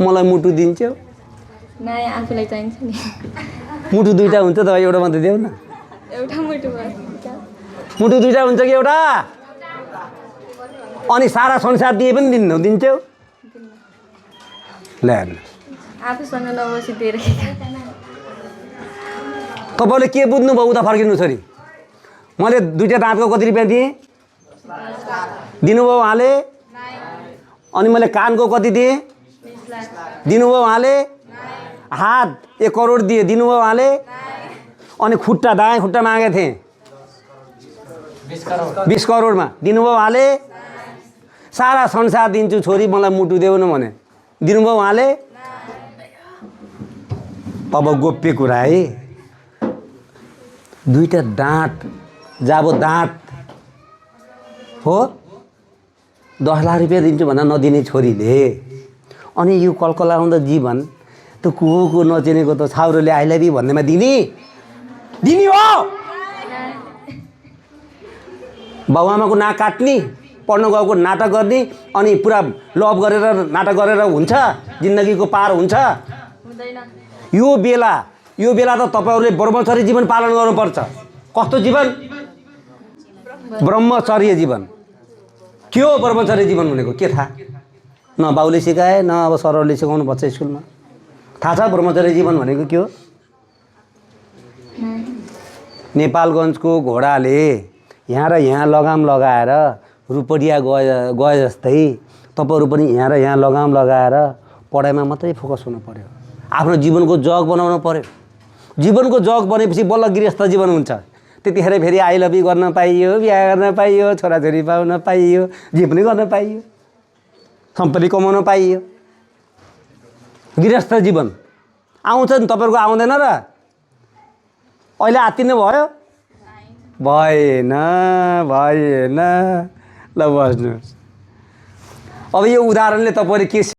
मलाई मुटु दिन्छौ? नाइ आफूलाई चाहिन्छ नि। मुटु दुईटा हुन्छ त एउटा मात्रै देऊ न। एउटा मुटु भयो। मुटु दुईटा हुन्छ कि एउटा? अनि सारा संसार दिए पनि दिन्छौ? ल आफूसँग नबसी दिएर तपाईँले के बुझ्नुभयो उता फर्किनु छोरी? मैले दुईटा दाँतको कति रुपियाँ दिएँ? दिनुभयो उहाँले? अनि मैले कानको कति दिएँ? दिनुभयो उहाँले? हात 1 करोड दिए, दिनुभयो उहाँले? अनि खुट्टा दायाँ खुट्टा मागेको थिएँ 20 करोडमा, दिनुभयो उहाँले? सारा संसार दिन्छु छोरी मलाई मुटु देऊ न भने दिनुभयो उहाँले? अब गोप्य कुरा है, दुईटा दाँत जाबो दाँत हो 10 लाख रुपियाँ दिन्छु भन्दा नदिने छोरीले अनि यो कलकला आउँदा जीवन त को नचिनेको त छाउरोले आई लभ यु भन्नेमा दिने हो? बाबुआमाको नाक काट्ने, पढ्न गएको नाटक गर्ने अनि पुरा लभ गरेर नाटक गरेर हुन्छ? जिन्दगीको पार हुन्छ? यो बेला त तपाईँहरूले ब्रह्मचर्य जीवन पालन गर्नुपर्छ। कस्तो जीवन? ब्रह्मचर्य जीवन। के हो ब्रह्मचर्य जीवन भनेको? के थाहा? न बाउले सिकाए न अब सरहरूले सिकाउनु पर्छ स्कुलमा। थाहा छ ब्रह्मचर्य जीवन भनेको के हो? नेपालगञ्जको घोडाले यहाँ र यहाँ लगाम लगाएर रुपडिया गए जस्तै तपाईँहरू पनि यहाँ र यहाँ लगाम लगाएर पढाइमा मात्रै फोकस हुनु पर्यो। आफ्नो जीवनको जग बनाउनु पर्यो। जीवनको जग बनेपछि बल्ल गृहस्थ जीवन हुन्छ। त्यतिखेर फेरि आई लभ यु गर्न पाइयो, बिहा गर्न पाइयो, छोराछोरी पाउन पाइयो, जे पनि गर्न पाइयो, सम्पत्ति कमाउन पाइयो। गृहस्थ जीवन आउँछ नि तपाईँहरूको आउँदैन र? अहिले आत्तिनु भयो? भएन ल बस्नुहोस्। अब यो उदाहरणले तपाईँले के